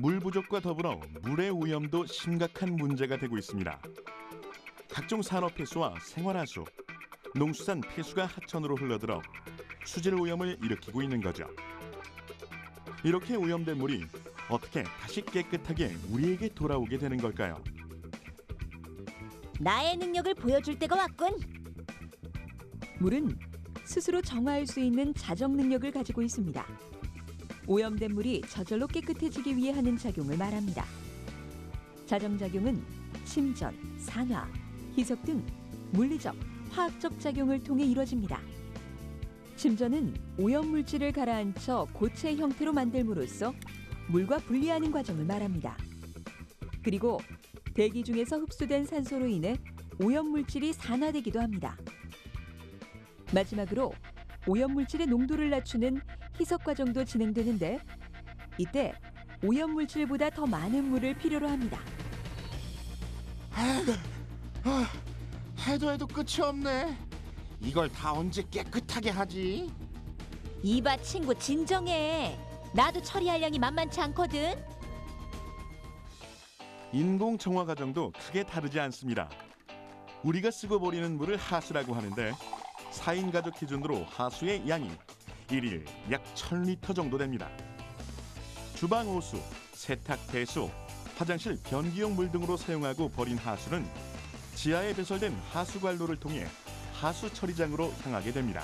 물 부족과 더불어 물의 오염도 심각한 문제가 되고 있습니다. 각종 산업 폐수와 생활하수, 농수산 폐수가 하천으로 흘러들어 수질 오염을 일으키고 있는 거죠. 이렇게 오염된 물이 어떻게 다시 깨끗하게 우리에게 돌아오게 되는 걸까요? 나의 능력을 보여줄 때가 왔군. 물은 스스로 정화할 수 있는 자정 능력을 가지고 있습니다. 오염된 물이 저절로 깨끗해지기 위해 하는 작용을 말합니다. 자정작용은 침전, 산화, 희석 등 물리적, 화학적 작용을 통해 이루어집니다. 침전은 오염물질을 가라앉혀 고체 형태로 만들므로써 물과 분리하는 과정을 말합니다. 그리고 대기 중에서 흡수된 산소로 인해 오염물질이 산화되기도 합니다. 마지막으로 오염물질의 농도를 낮추는 희석 과정도 진행되는데 이때 오염물질보다 더 많은 물을 필요로 합니다. 해도 끝이 없네. 이걸 다 언제 깨끗하게 하지? 이봐 친구 진정해. 나도 처리할 양이 만만치 않거든. 인공 정화 과정도 크게 다르지 않습니다. 우리가 쓰고 버리는 물을 하수라고 하는데 4인 가족 기준으로 하수의 양이 1일 약 1000리터 정도 됩니다. 주방 호수, 세탁 배수, 화장실 변기용 물 등으로 사용하고 버린 하수는 지하에 배설된 하수 관로를 통해 하수 처리장으로 향하게 됩니다.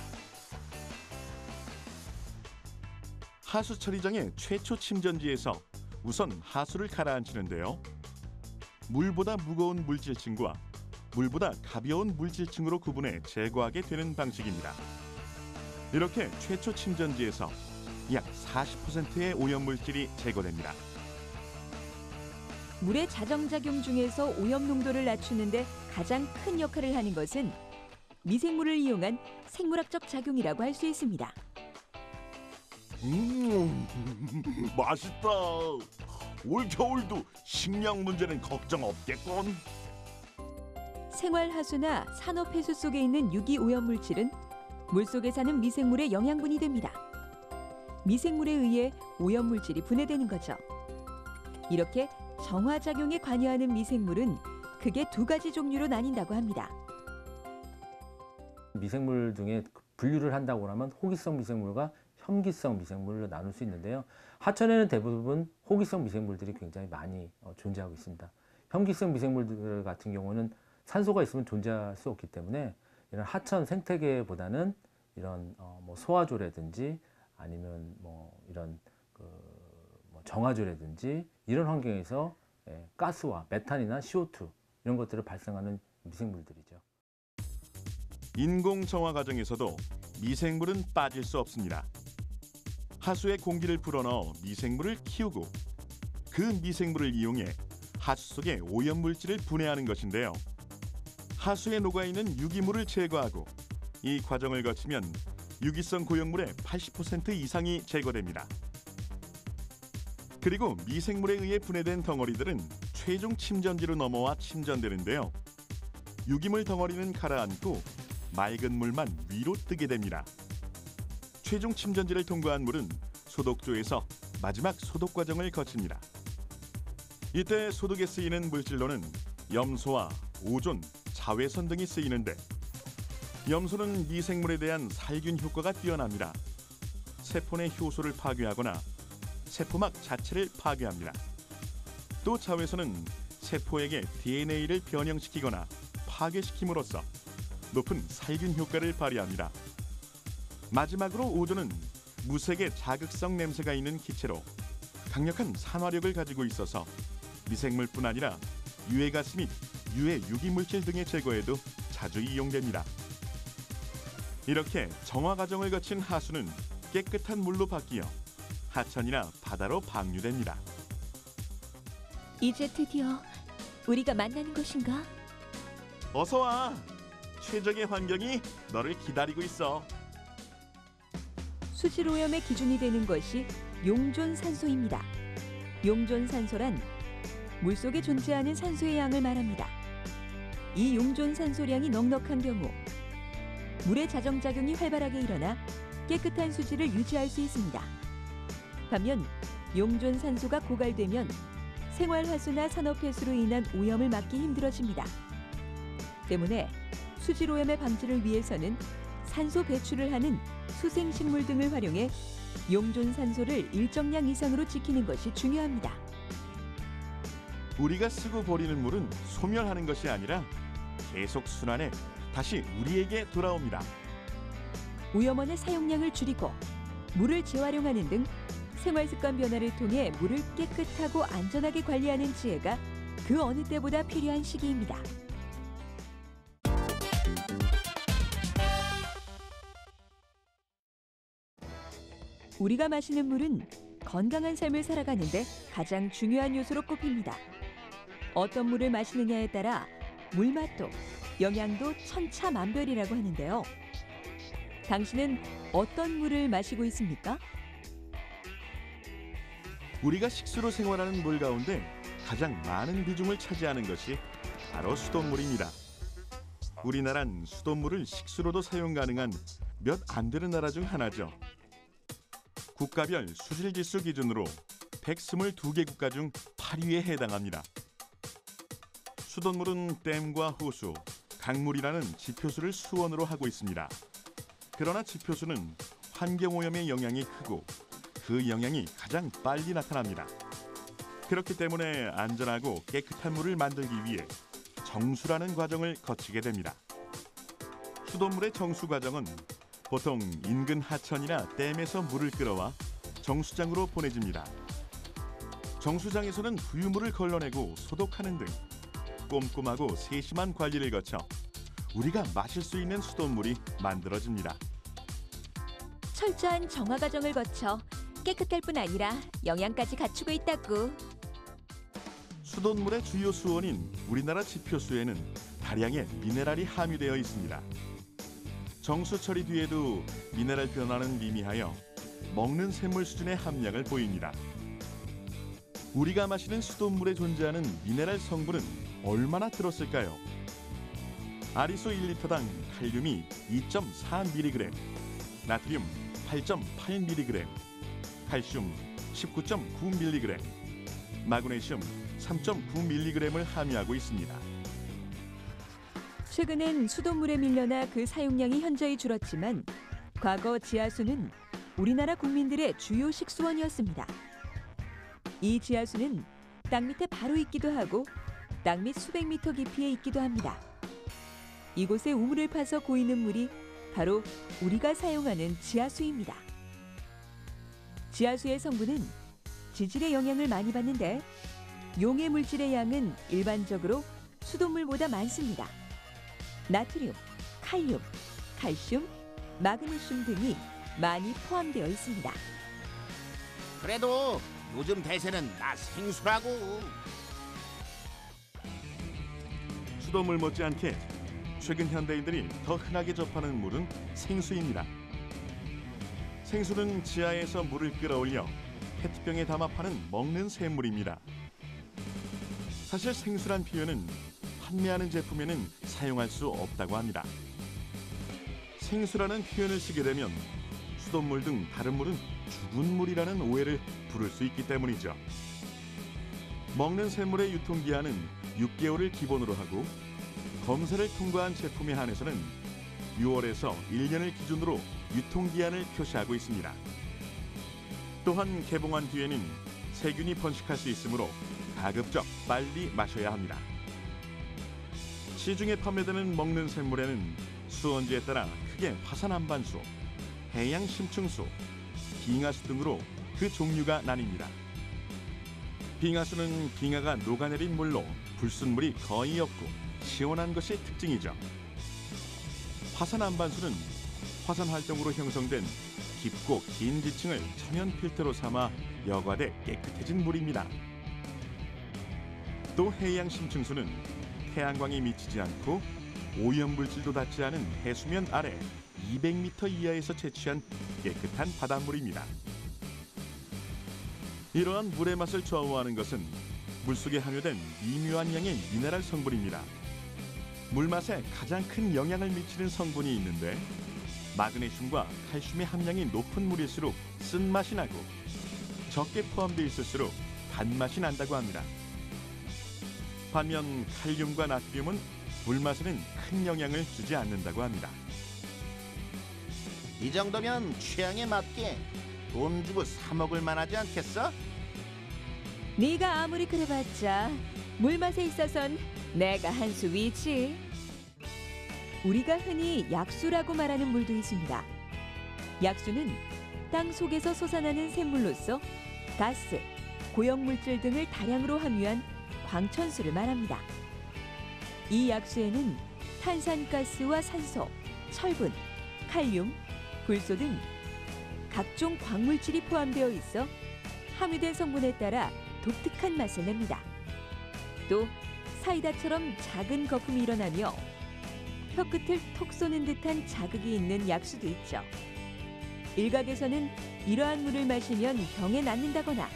하수 처리장의 최초 침전지에서 우선 하수를 가라앉히는데요. 물보다 무거운 물질층과 물보다 가벼운 물질층으로 구분해 제거하게 되는 방식입니다. 이렇게 최초 침전지에서 약 40%의 오염물질이 제거됩니다. 물의 자정작용 중에서 오염 농도를 낮추는데 가장 큰 역할을 하는 것은 미생물을 이용한 생물학적 작용이라고 할 수 있습니다. 맛있다. 올 겨울도 식량 문제는 걱정 없겠군. 생활하수나 산업폐수 속에 있는 유기 오염물질은 물속에 사는 미생물의 영양분이 됩니다. 미생물에 의해 오염물질이 분해되는 거죠. 이렇게 정화작용에 관여하는 미생물은 크게 두 가지 종류로 나뉜다고 합니다. 미생물 중에 분류를 한다고 하면 호기성 미생물과 혐기성 미생물로 나눌 수 있는데요. 하천에는 대부분 호기성 미생물들이 굉장히 많이 존재하고 있습니다. 혐기성 미생물들 같은 경우는 산소가 있으면 존재할 수 없기 때문에 이런 하천 생태계보다는 이런 소화조라든지 아니면 이런 정화조라든지 이런 환경에서 가스와 메탄이나 CO2 이런 것들을 발생하는 미생물들이죠. 인공 정화 과정에서도 미생물은 빠질 수 없습니다. 하수에 공기를 불어넣어 미생물을 키우고 그 미생물을 이용해 하수 속의 오염물질을 분해하는 것인데요. 하수에 녹아있는 유기물을 제거하고 이 과정을 거치면 유기성 고용물의 80% 이상이 제거됩니다. 그리고 미생물에 의해 분해된 덩어리들은 최종 침전지로 넘어와 침전되는데요. 유기물 덩어리는 가라앉고 맑은 물만 위로 뜨게 됩니다. 최종 침전지를 통과한 물은 소독조에서 마지막 소독 과정을 거칩니다. 이때 소독에 쓰이는 물질로는 염소와 오존, 자외선 등이 쓰이는데 염소는 미생물에 대한 살균 효과가 뛰어납니다. 세포 내 효소를 파괴하거나 세포막 자체를 파괴합니다. 또 자외선은 세포에게 DNA를 변형시키거나 파괴시킴으로써 높은 살균 효과를 발휘합니다. 마지막으로 오존은 무색의 자극성 냄새가 있는 기체로 강력한 산화력을 가지고 있어서 미생물뿐 아니라 유해가스 및 유해 유기물질 등의 제거에도 자주 이용됩니다. 이렇게 정화 과정을 거친 하수는 깨끗한 물로 바뀌어 하천이나 바다로 방류됩니다. 이제 드디어 우리가 만나는 것인가? 어서 와. 최적의 환경이 너를 기다리고 있어. 수질 오염의 기준이 되는 것이 용존산소입니다. 용존산소란 물속에 존재하는 산소의 양을 말합니다. 이 용존산소량이 넉넉한 경우 물의 자정작용이 활발하게 일어나 깨끗한 수질을 유지할 수 있습니다. 반면 용존산소가 고갈되면 생활화수나 산업폐수로 인한 오염을 막기 힘들어집니다. 때문에 수질오염의 방지를 위해서는 산소 배출을 하는 수생식물 등을 활용해 용존산소를 일정량 이상으로 지키는 것이 중요합니다. 우리가 쓰고 버리는 물은 소멸하는 것이 아니라 계속 순환해 다시 우리에게 돌아옵니다. 오염원의 사용량을 줄이고 물을 재활용하는 등 생활습관 변화를 통해 물을 깨끗하고 안전하게 관리하는 지혜가 그 어느 때보다 필요한 시기입니다. 우리가 마시는 물은 건강한 삶을 살아가는데 가장 중요한 요소로 꼽힙니다. 어떤 물을 마시느냐에 따라 물맛도 영양도 천차만별이라고 하는데요. 당신은 어떤 물을 마시고 있습니까? 우리가 식수로 생활하는 물 가운데 가장 많은 비중을 차지하는 것이 바로 수돗물입니다. 우리나라는 수돗물을 식수로도 사용 가능한 몇 안 되는 나라 중 하나죠. 국가별 수질지수 기준으로 122개 국가 중 8위에 해당합니다. 수돗물은 댐과 호수, 강물이라는 지표수를 수원으로 하고 있습니다. 그러나 지표수는 환경오염의 영향이 크고 그 영향이 가장 빨리 나타납니다. 그렇기 때문에 안전하고 깨끗한 물을 만들기 위해 정수라는 과정을 거치게 됩니다. 수돗물의 정수 과정은 보통 인근 하천이나 댐에서 물을 끌어와 정수장으로 보내집니다. 정수장에서는 부유물을 걸러내고 소독하는 등 꼼꼼하고 세심한 관리를 거쳐 우리가 마실 수 있는 수돗물이 만들어집니다. 철저한 정화 과정을 거쳐 깨끗할 뿐 아니라 영양까지 갖추고 있다고. 수돗물의 주요 수원인 우리나라 지표수에는 다량의 미네랄이 함유되어 있습니다. 정수 처리 뒤에도 미네랄 변화는 미미하여 먹는 샘물 수준의 함량을 보입니다. 우리가 마시는 수돗물에 존재하는 미네랄 성분은 얼마나 들었을까요? 아리수 1리터당 칼륨이 2.4mg, 나트륨 8.8mg, 칼슘 19.9mg, 마그네슘 3.9mg을 함유하고 있습니다. 최근엔 수돗물에 밀려나 그 사용량이 현저히 줄었지만 과거 지하수는 우리나라 국민들의 주요 식수원이었습니다. 이 지하수는 땅 밑에 바로 있기도 하고 땅 밑 수백 미터 깊이에 있기도 합니다. 이곳에 우물을 파서 고이는 물이 바로 우리가 사용하는 지하수입니다. 지하수의 성분은 지질의 영향을 많이 받는데 용해 물질의 양은 일반적으로 수돗물보다 많습니다. 나트륨, 칼륨, 칼슘, 마그네슘 등이 많이 포함되어 있습니다. 그래도 요즘 대세는 나 생수라고. 수돗물 못지않게 최근 현대인들이 더 흔하게 접하는 물은 생수입니다. 생수는 지하에서 물을 끌어올려 페트병에 담아 파는 먹는 샘물입니다. 사실 생수란 표현은 판매하는 제품에는 사용할 수 없다고 합니다. 생수라는 표현을 쓰게 되면 수돗물 등 다른 물은 죽은 물이라는 오해를 부를 수 있기 때문이죠. 먹는 샘물의 유통기한은 6개월을 기본으로 하고 검사를 통과한 제품에 한해서는 6월에서 1년을 기준으로 유통기한을 표시하고 있습니다. 또한 개봉한 뒤에는 세균이 번식할 수 있으므로 가급적 빨리 마셔야 합니다. 시중에 판매되는 먹는 샘물에는 수원지에 따라 크게 화산안반수, 해양심층수, 빙하수 등으로 그 종류가 나뉩니다. 빙하수는 빙하가 녹아내린 물로 불순물이 거의 없고 시원한 것이 특징이죠. 화산안반수는 화산 활동으로 형성된 깊고 긴 지층을 천연 필터로 삼아 여과돼 깨끗해진 물입니다. 또 해양심층수는 태양광이 미치지 않고 오염물질도 닿지 않은 해수면 아래 200m 이하에서 채취한 깨끗한 바닷물입니다. 이러한 물의 맛을 좌우하는 것은 물속에 함유된 미묘한 양의 미네랄 성분입니다. 물맛에 가장 큰 영향을 미치는 성분이 있는데 마그네슘과 칼슘의 함량이 높은 물일수록 쓴맛이 나고 적게 포함되어 있을수록 단맛이 난다고 합니다. 반면 칼륨과 나트륨은 물맛에는 큰 영향을 주지 않는다고 합니다. 이 정도면 취향에 맞게 돈 주고 사 먹을 만하지 않겠어? 네가 아무리 그래봤자 물맛에 있어선 내가 한 수 위지. 우리가 흔히 약수라고 말하는 물도 있습니다. 약수는 땅 속에서 솟아나는 샘물로서 가스, 고형물질 등을 다량으로 함유한 광천수를 말합니다. 이 약수에는 탄산가스와 산소, 철분, 칼륨, 불소 등 각종 광물질이 포함되어 있어 함유된 성분에 따라 독특한 맛을 냅니다. 또 사이다처럼 작은 거품이 일어나며 혀끝을 톡 쏘는 듯한 자극이 있는 약수도 있죠. 일각에서는 이러한 물을 마시면 병에 낫는다거나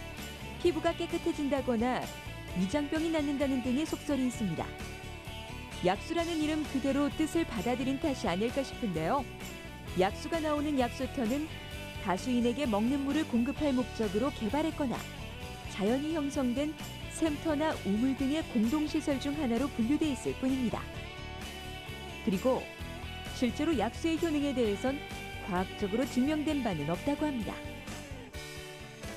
피부가 깨끗해진다거나 위장병이 낫는다는 등의 속설이 있습니다. 약수라는 이름 그대로 뜻을 받아들인 탓이 아닐까 싶은데요. 약수가 나오는 약수터는 다수인에게 먹는 물을 공급할 목적으로 개발했거나 자연히 형성된 샘터나 우물 등의 공동시설 중 하나로 분류돼 있을 뿐입니다. 그리고 실제로 약수의 효능에 대해선 과학적으로 증명된 바는 없다고 합니다.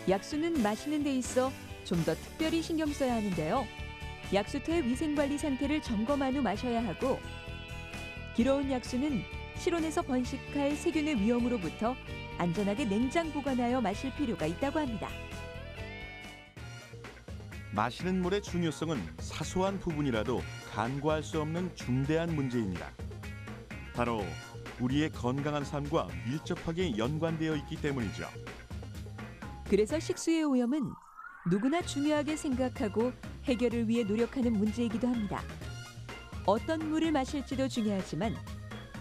약수는 마시는 데 있어 좀 더 특별히 신경 써야 하는데요. 약수터의 위생관리 상태를 점검한 후 마셔야 하고, 길어온 약수는 실온에서 번식할 세균의 위험으로부터 안전하게 냉장 보관하여 마실 필요가 있다고 합니다. 마시는 물의 중요성은 사소한 부분이라도 간과할 수 없는 중대한 문제입니다. 바로 우리의 건강한 삶과 밀접하게 연관되어 있기 때문이죠. 그래서 식수의 오염은 누구나 중요하게 생각하고 해결을 위해 노력하는 문제이기도 합니다. 어떤 물을 마실지도 중요하지만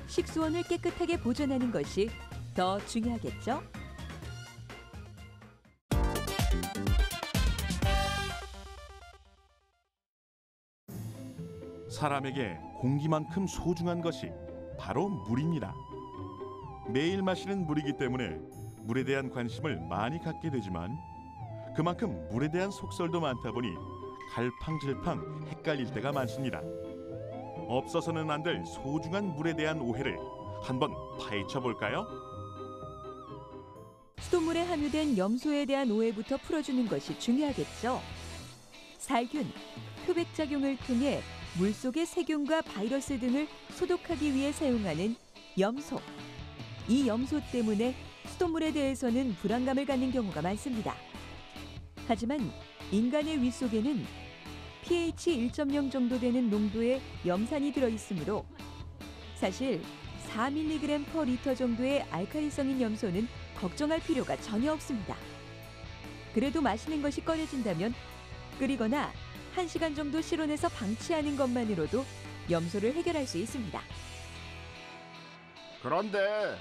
식수원을 깨끗하게 보존하는 것이 더 중요하겠죠? 사람에게 공기만큼 소중한 것이 바로 물입니다. 매일 마시는 물이기 때문에 물에 대한 관심을 많이 갖게 되지만 그만큼 물에 대한 속설도 많다 보니 갈팡질팡 헷갈릴 때가 많습니다. 없어서는 안 될 소중한 물에 대한 오해를 한번 파헤쳐 볼까요? 수돗물에 함유된 염소에 대한 오해부터 풀어주는 것이 중요하겠죠. 살균, 표백작용을 통해 물속의 세균과 바이러스 등을 소독하기 위해 사용하는 염소. 이 염소 때문에 수돗물에 대해서는 불안감을 갖는 경우가 많습니다. 하지만 인간의 위 속에는 pH 1.0 정도 되는 농도의 염산이 들어있으므로 사실 4mg/L 정도의 알칼리성인 염소는 걱정할 필요가 전혀 없습니다. 그래도 마시는 것이 꺼려진다면 끓이거나 1시간 정도 실온에서 방치하는 것만으로도 염소를 해결할 수 있습니다. 그런데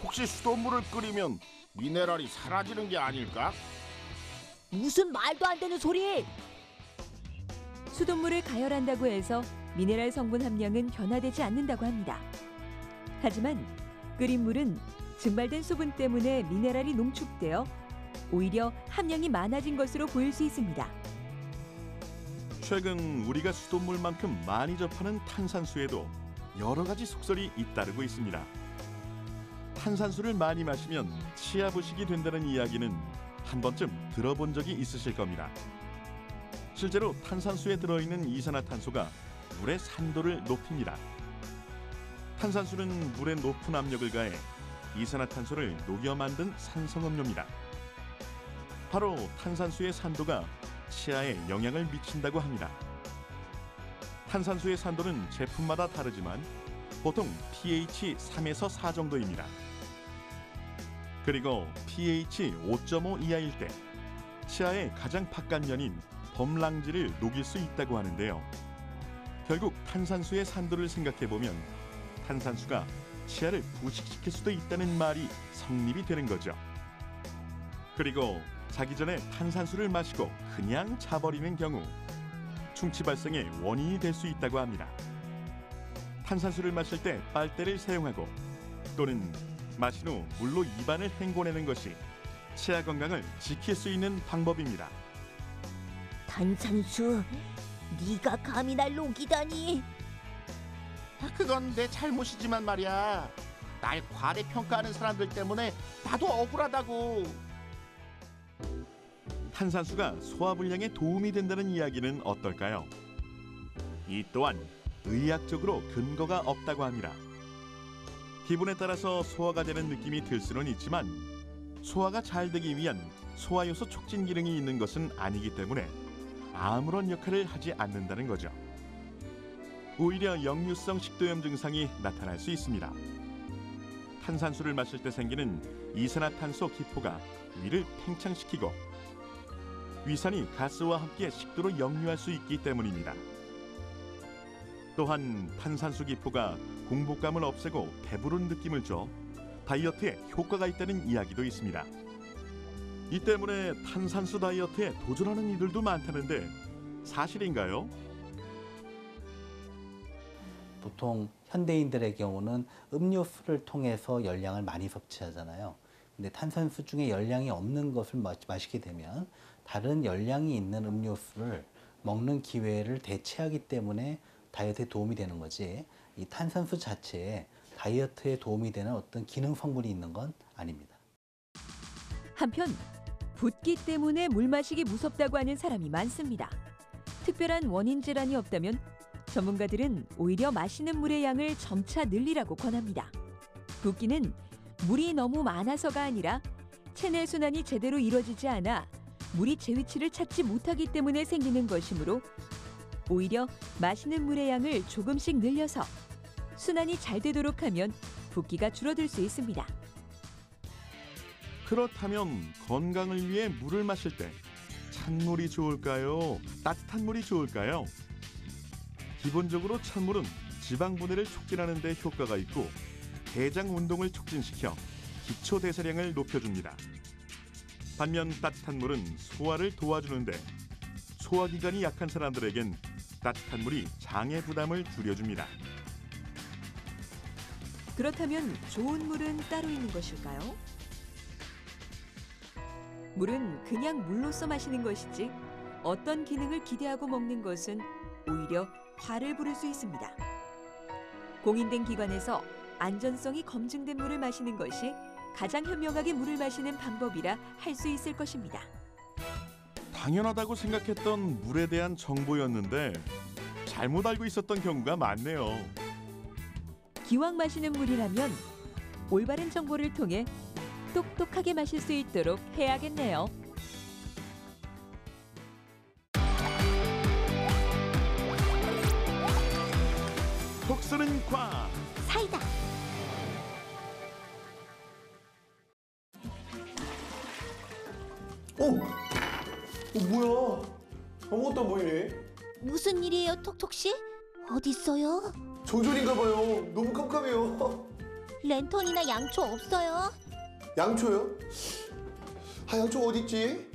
혹시 수돗물을 끓이면 미네랄이 사라지는 게 아닐까? 무슨 말도 안 되는 소리! 수돗물을 가열한다고 해서 미네랄 성분 함량은 변화되지 않는다고 합니다. 하지만 끓인 물은 증발된 수분 때문에 미네랄이 농축되어 오히려 함량이 많아진 것으로 보일 수 있습니다. 최근 우리가 수돗물만큼 많이 접하는 탄산수에도 여러 가지 속설이 잇따르고 있습니다. 탄산수를 많이 마시면 치아 부식이 된다는 이야기는 한 번쯤 들어본 적이 있으실 겁니다. 실제로 탄산수에 들어있는 이산화탄소가 물의 산도를 높입니다. 탄산수는 물에 높은 압력을 가해 이산화탄소를 녹여 만든 산성음료입니다. 바로 탄산수의 산도가 치아에 영향을 미친다고 합니다. 탄산수의 산도는 제품마다 다르지만 보통 pH 3에서 4 정도입니다. 그리고 pH 5.5 이하일 때 치아의 가장 바깥면인 범랑지를 녹일 수 있다고 하는데요. 결국 탄산수의 산도를 생각해보면 탄산수가 치아를 부식시킬 수도 있다는 말이 성립이 되는 거죠. 그리고 자기 전에 탄산수를 마시고 그냥 자버리는 경우 충치 발생의 원인이 될 수 있다고 합니다. 탄산수를 마실 때 빨대를 사용하고 또는 마신 후 물로 입안을 헹궈내는 것이 치아 건강을 지킬 수 있는 방법입니다. 탄산수, 네가 감히 날 녹이다니. 그건 내 잘못이지만 말이야. 날 과대평가하는 사람들 때문에 나도 억울하다고. 탄산수가 소화불량에 도움이 된다는 이야기는 어떨까요? 이 또한 의학적으로 근거가 없다고 합니다. 기분에 따라서 소화가 되는 느낌이 들 수는 있지만 소화가 잘 되기 위한 소화효소 촉진 기능이 있는 것은 아니기 때문에 아무런 역할을 하지 않는다는 거죠. 오히려 역류성 식도염 증상이 나타날 수 있습니다. 탄산수를 마실 때 생기는 이산화탄소 기포가 위를 팽창시키고 위산이 가스와 함께 식도로 역류할 수 있기 때문입니다. 또한 탄산수 기포가 공복감을 없애고 배부른 느낌을 줘 다이어트에 효과가 있다는 이야기도 있습니다. 이 때문에 탄산수 다이어트에 도전하는 이들도 많다는데 사실인가요? 보통 현대인들의 경우는 음료수를 통해서 열량을 많이 섭취하잖아요. 근데 탄산수 중에 열량이 없는 것을 마시게 되면 다른 열량이 있는 음료수를 먹는 기회를 대체하기 때문에 다이어트에 도움이 되는 거지, 이 탄산수 자체에 다이어트에 도움이 되는 어떤 기능 성분이 있는 건 아닙니다. 한편 붓기 때문에 물 마시기 무섭다고 하는 사람이 많습니다. 특별한 원인 질환이 없다면 전문가들은 오히려 마시는 물의 양을 점차 늘리라고 권합니다. 붓기는 물이 너무 많아서가 아니라 체내 순환이 제대로 이루어지지 않아 물이 제 위치를 찾지 못하기 때문에 생기는 것이므로 오히려 마시는 물의 양을 조금씩 늘려서 순환이 잘 되도록 하면 붓기가 줄어들 수 있습니다. 그렇다면 건강을 위해 물을 마실 때 찬물이 좋을까요? 따뜻한 물이 좋을까요? 기본적으로 찬물은 지방 분해를 촉진하는 데 효과가 있고 대장 운동을 촉진시켜 기초 대사량을 높여줍니다. 반면 따뜻한 물은 소화를 도와주는데 소화기관이 약한 사람들에겐 따뜻한 물이 장의 부담을 줄여줍니다. 그렇다면 좋은 물은 따로 있는 것일까요? 물은 그냥 물로써 마시는 것이지 어떤 기능을 기대하고 먹는 것은 오히려 화를 부를 수 있습니다. 공인된 기관에서 안전성이 검증된 물을 마시는 것이 가장 현명하게 물을 마시는 방법이라 할 수 있을 것입니다. 당연하다고 생각했던 물에 대한 정보였는데 잘못 알고 있었던 경우가 많네요. 기왕 마시는 물이라면 올바른 정보를 통해 똑똑하게 마실 수 있도록 해야겠네요. 톡 쓰는 과학. 사이다. 뭐야? 아무것도 안 보이네. 무슨 일이에요, 톡톡 씨? 어디 있어요? 조절인가 봐요. 너무 깜깜해요. 랜턴이나 양초 없어요? 양초요? 아, 양초 어디 있지?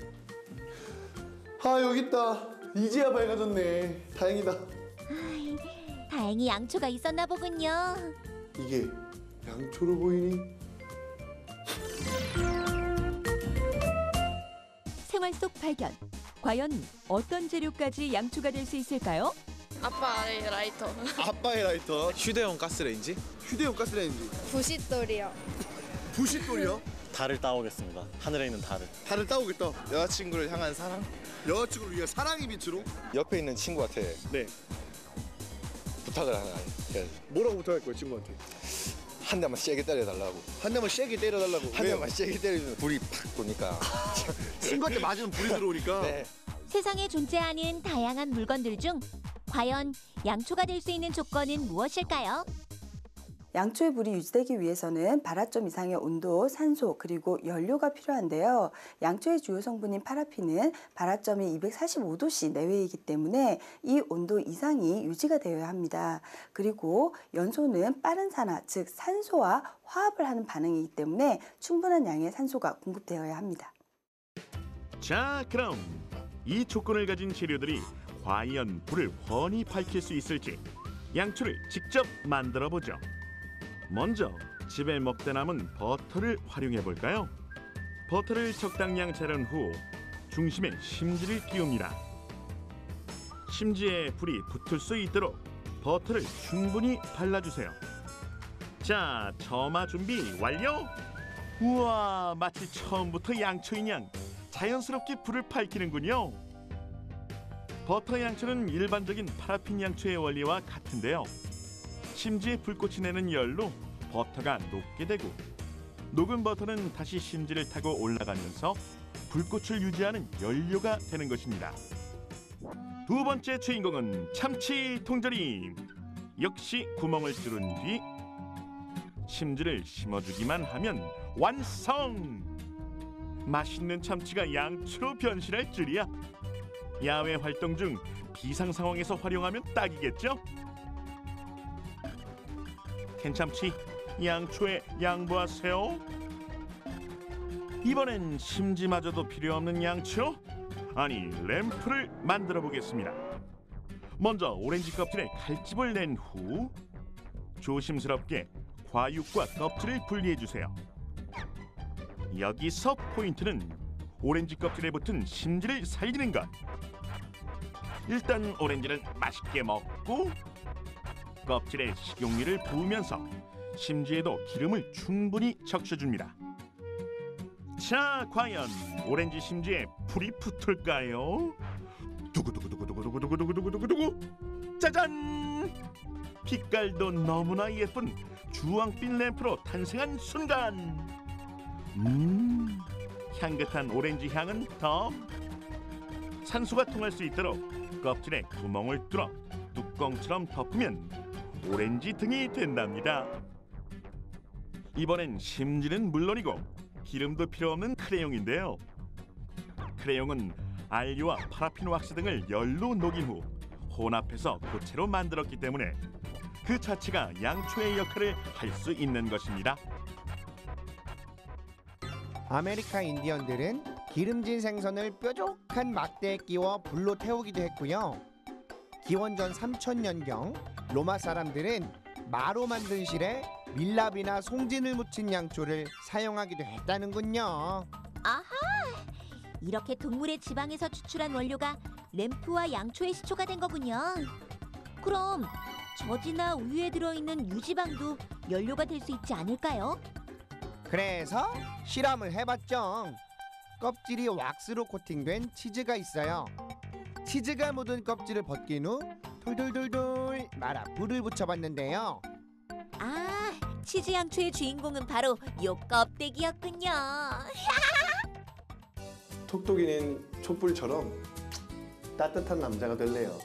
아, 여기 있다. 이제야 밝아졌네. 다행이다. 아이, 다행히 양초가 있었나 보군요. 이게 양초로 보이니? 생활 속 발견. 과연 어떤 재료까지 양초가 될 수 있을까요? 아빠의 라이터. 아빠의 라이터. 휴대용 가스레인지? 휴대용 가스레인지. 부싯돌이요. 부싯돌이요? 달을 따오겠습니다. 하늘에 있는 달을. 달을 따오겠다. 여자친구를 향한 사랑? 여자친구를 위해 사랑의 빛으로? 옆에 있는 친구한테 네. 부탁을 하나 해야지. 뭐라고 부탁할 거야, 친구한테? 한 대만 세게 때려달라고. 한 대만 세게 때려달라고. 한 대만 세게 때리면 불이 팍 도니까. 친구한테 맞으면 불이 들어오니까. 네. 세상에 존재하는 다양한 물건들 중 과연 양초가 될 수 있는 조건은 무엇일까요? 양초의 불이 유지되기 위해서는 발화점 이상의 온도, 산소, 그리고 연료가 필요한데요. 양초의 주요 성분인 파라핀은 발화점이 245도씨 내외이기 때문에 이 온도 이상이 유지가 되어야 합니다. 그리고 연소는 빠른 산화, 즉 산소와 화합을 하는 반응이기 때문에 충분한 양의 산소가 공급되어야 합니다. 자, 그럼 이 조건을 가진 재료들이 과연 불을 훤히 밝힐 수 있을지 양초를 직접 만들어 보죠. 먼저 집에 먹다 남은 버터를 활용해 볼까요? 버터를 적당량 자른 후 중심에 심지를 끼웁니다. 심지에 불이 붙을 수 있도록 버터를 충분히 발라주세요. 자, 점화 준비 완료! 우와, 마치 처음부터 양초인 양 자연스럽게 불을 밝히는군요. 버터 양초는 일반적인 파라핀 양초의 원리와 같은데요. 심지에 불꽃이 내는 열로 버터가 녹게 되고 녹은 버터는 다시 심지를 타고 올라가면서 불꽃을 유지하는 연료가 되는 것입니다. 두 번째 주인공은 참치 통조림. 역시 구멍을 뚫은 뒤 심지를 심어주기만 하면 완성! 맛있는 참치가 양초로 변신할 줄이야. 야외 활동 중 비상 상황에서 활용하면 딱이겠죠? 캔참치, 양초에 양보하세요. 이번엔 심지마저도 필요 없는 양초? 아니, 램프를 만들어 보겠습니다. 먼저 오렌지 껍질에 칼집을 낸 후 조심스럽게 과육과 껍질을 분리해 주세요. 여기서 포인트는 오렌지 껍질에 붙은 심지를 살리는 것. 일단 오렌지는 맛있게 먹고 껍질에 식용유를 부으면서 심지에도 기름을 충분히 적셔줍니다. 자, 과연 오렌지 심지에 불이 붙을까요? 두구두구두구두구두구두구두구두구 짜잔! 빛깔도 너무나 예쁜 주황빛 램프로 탄생한 순간 향긋한 오렌지 향은 덤. 산소가 통할 수 있도록 껍질에 구멍을 뚫어 뚜껑처럼 덮으면 오렌지 등이 된답니다. 이번엔 심지는 물론이고 기름도 필요 없는 크레용인데요. 크레용은 알료와 파라핀 왁스 등을 열로 녹인 후 혼합해서 고체로 만들었기 때문에 그 자체가 양초의 역할을 할 수 있는 것입니다. 아메리카 인디언들은 기름진 생선을 뾰족한 막대에 끼워 불로 태우기도 했고요. 기원전 3000년경 로마 사람들은 마로 만든 실에 밀랍이나 송진을 묻힌 양초를 사용하기도 했다는군요. 아하! 이렇게 동물의 지방에서 추출한 원료가 램프와 양초의 시초가 된 거군요. 그럼 젖이나 우유에 들어있는 유지방도 연료가 될 수 있지 않을까요? 그래서 실험을 해봤죠. 껍질이 왁스로 코팅된 치즈가 있어요. 치즈가 묻은 껍질을 벗긴 후 돌돌돌돌 말아 불을 붙여봤는데요. 아, 치즈 양초의 주인공은 바로 요 껍데기였군요. 톡톡이는 촛불처럼 따뜻한 남자가 될래요.